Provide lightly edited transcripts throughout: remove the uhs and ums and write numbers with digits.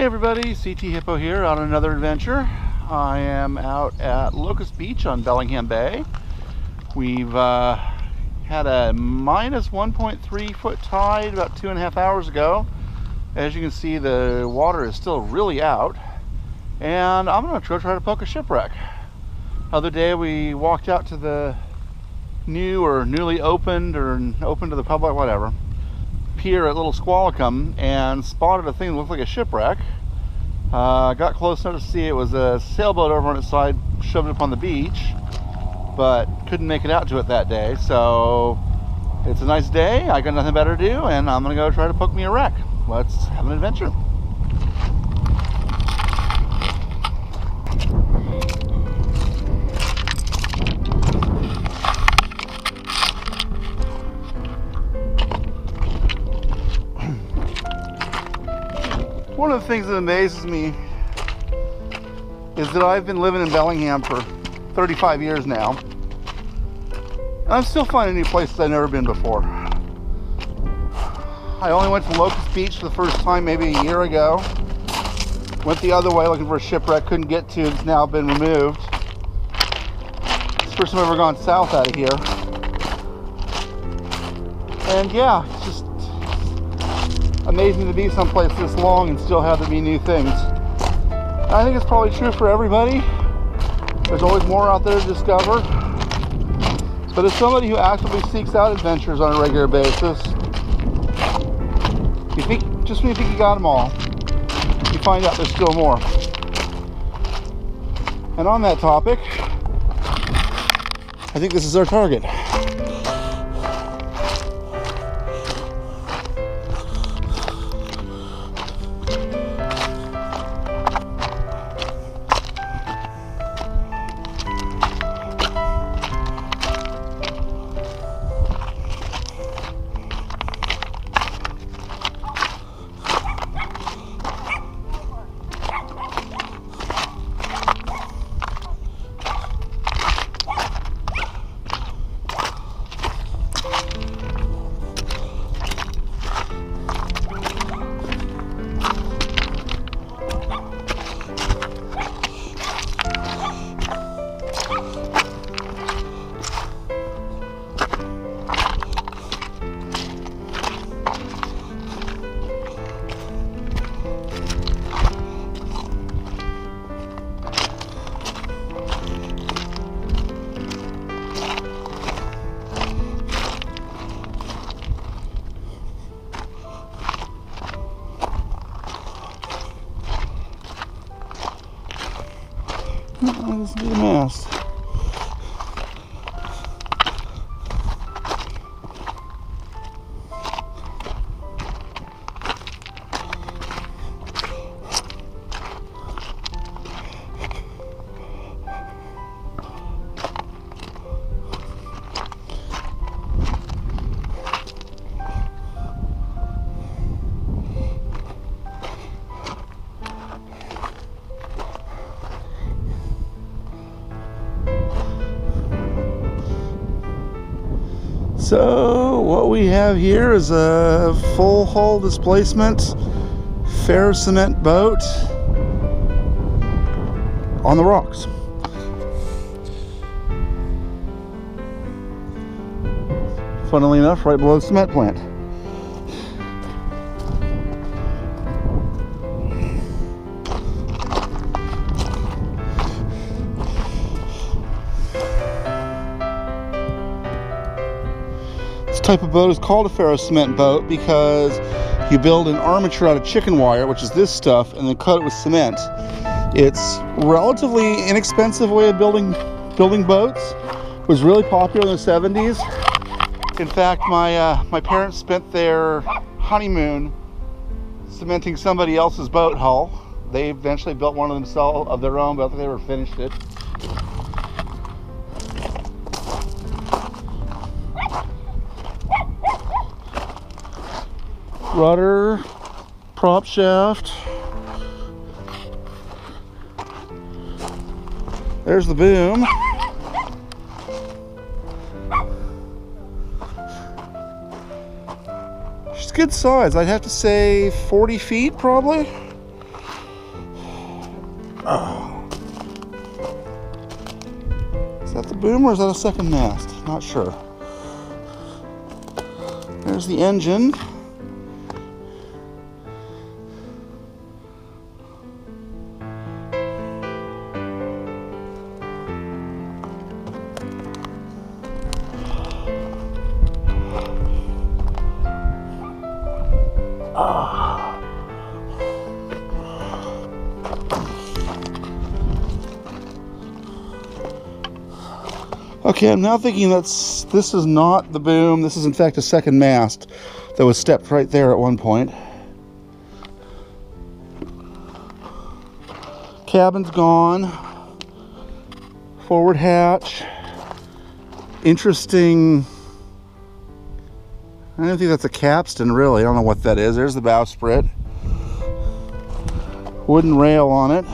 everybody, CT Hippo here on another adventure. I am out at Locust Beach on Bellingham Bay. We've had a minus 1.3 foot tide about 2.5 hours ago. As you can see, the water is still really out, and I'm going to go try to poke a shipwreck. Other day we walked out to the new or newly opened or open to the public, whatever, pier at Little Squalicum and spotted a thing that looked like a shipwreck. Got close enough to see it was a sailboat over on its side, shoved up on the beach, but couldn't make it out to it that day. So it's a nice day, I got nothing better to do, and I'm gonna go try to poke me a wreck. Let's have an adventure. One of the things that amazes me is that I've been living in Bellingham for 35 years now, and I'm still finding new places I've never been before. I only went to Locust Beach for the first time maybe a year ago. Went the other way looking for a shipwreck, couldn't get to, it's now been removed. It's the first time I've ever gone south out of here. And yeah, it's just amazing to be someplace this long and still have there be new things. I think it's probably true for everybody. There's always more out there to discover. But as somebody who actively seeks out adventures on a regular basis, just when you think you got them all, you find out there's still more. And on that topic, I think this is our target. This is the mast. So what we have here is a full hull displacement ferrocement boat on the rocks. Funnily enough, right below the cement plant. Type of boat is called a ferrocement boat because you build an armature out of chicken wire, which is this stuff, and then cut it with cement. It's relatively inexpensive way of building boats. It was really popular in the 70s. In fact, my parents spent their honeymoon cementing somebody else's boat hull. They eventually built one of themselves of their own, but I think they never finished it. Rudder, prop shaft. There's the boom. She's good size. I'd have to say 40 feet probably. Is that the boom or is that a second mast? Not sure. There's the engine. Okay, I'm now thinking this is not the boom. This is in fact a second mast that was stepped right there at one point. Cabin's gone. Forward hatch. Interesting. I don't think that's a capstan, really. I don't know what that is. There's the bowsprit. Wooden rail on it.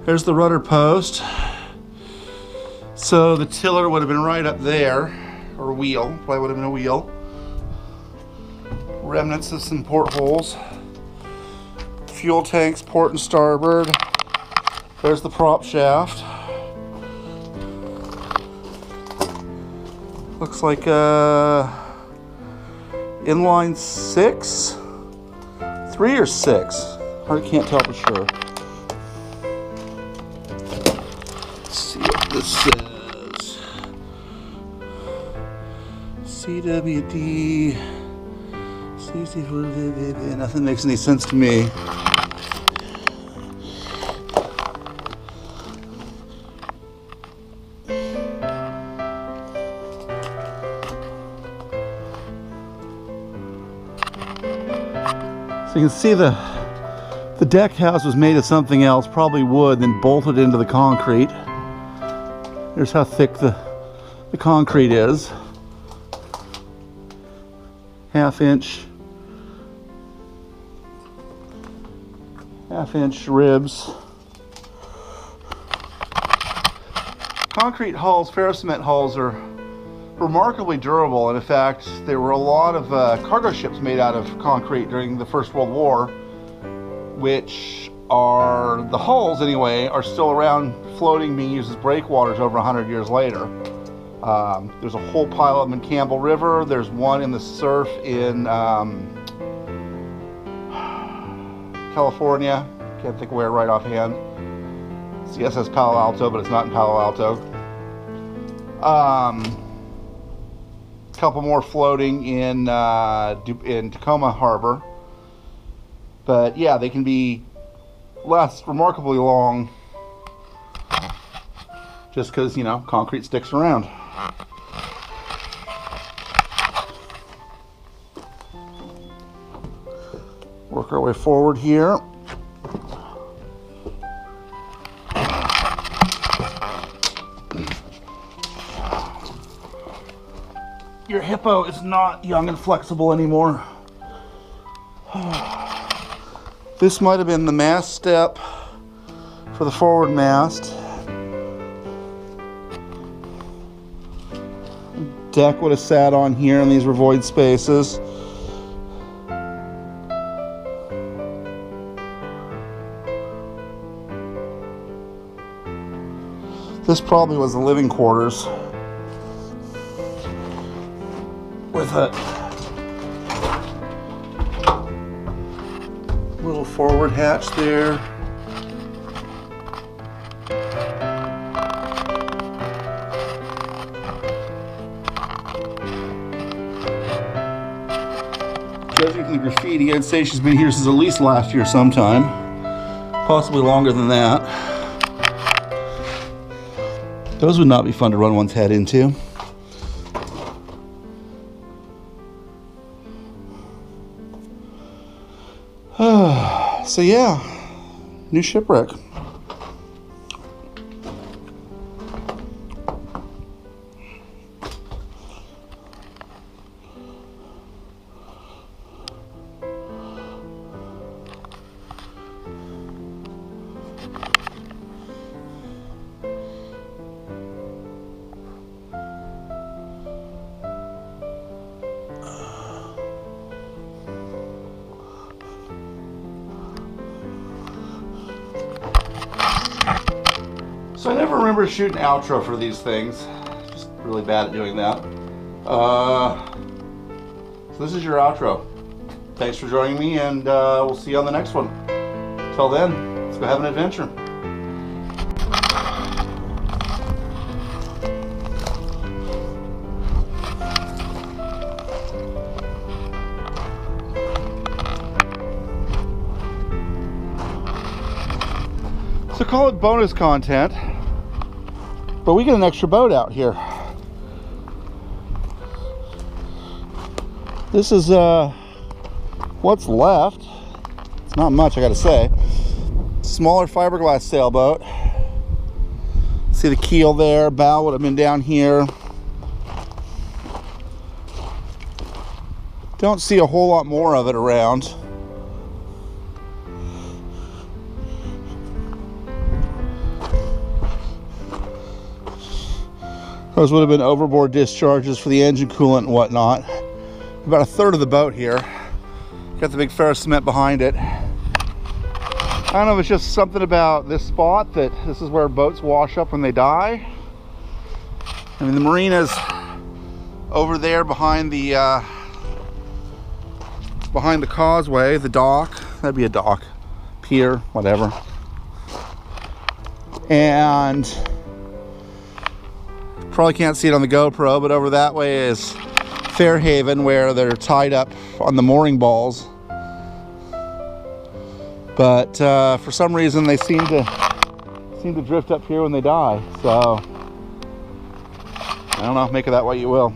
There's the rudder post. So the tiller would have been right up there, or wheel, probably would have been a wheel. Remnants of some portholes. Fuel tanks, port and starboard. There's the prop shaft. Looks like inline 6, 3 or 6. I can't tell for sure. Let's see what this says. CWD. Nothing makes any sense to me. So you can see the deck house was made of something else, probably wood, then bolted into the concrete. There's how thick the concrete is. Half-inch ribs. Concrete hulls, ferrocement hulls are remarkably durable, and in fact there were a lot of cargo ships made out of concrete during the First World War, which are, the hulls anyway, are still around floating, being used as breakwaters over 100 years later. There's a whole pile of them in Campbell River. There's one in the surf in California. Can't think of where right offhand. It's the SS Palo Alto, but it's not in Palo Alto. Couple more floating in Tacoma Harbor. But yeah, they can last remarkably long, just because, you know, concrete sticks around. Work our way forward here. Your hippo is not young and flexible anymore. This might have been the mast step for the forward mast. Deck would have sat on here, and these were void spaces. This probably was the living quarters with a little forward hatch there. Judging from the graffiti, I'd say she's been here since at least last year sometime. Possibly longer than that. Those would not be fun to run one's head into. So yeah, new shipwreck. So I never remember shooting outro for these things. Just really bad at doing that. So this is your outro. Thanks for joining me, and we'll see you on the next one. Till then, let's go have an adventure. So call it bonus content, but we get an extra boat out here. This is what's left. It's not much, I gotta say. Smaller fiberglass sailboat. See the keel there, bow would have been down here. Don't see a whole lot more of it around. Those would have been overboard discharges for the engine coolant and whatnot. About a third of the boat here. Got the big ferrocement behind it. I don't know if it's just something about this spot that this is where boats wash up when they die. I mean, the marina's over there behind the causeway, the dock. That'd be a dock, pier, whatever. And probably can't see it on the GoPro, but over that way is Fairhaven, where they're tied up on the mooring balls. But for some reason they seem to drift up here when they die. So I don't know, make of that what you will.